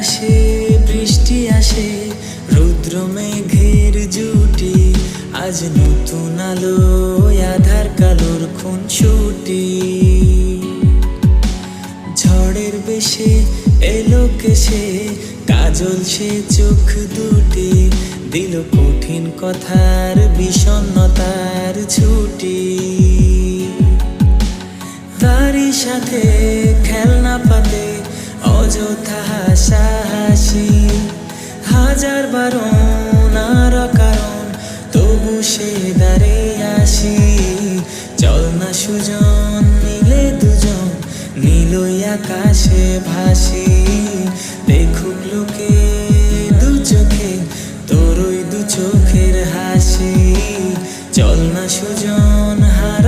আকাশে বৃষ্টি আসে, রুদ্র মেঘের জুটি, আজ নতুন আলো আধার কালোর খুনসুটি। ঝড়ের বেশে এলো কেসে, কাজল সে চোখ দুটি, দিল কঠিন কথার বিষণ্ণতার ছুটি। তারই সাথে খেলনা পাতে অযথা হাসাহাসি, হাজার বারণ আর কারণ তবু সে দাঁড়ে আসি। চল না সুজন মিলে দুজন, নীলই আকাশে ভাসি, দেখুক লোকে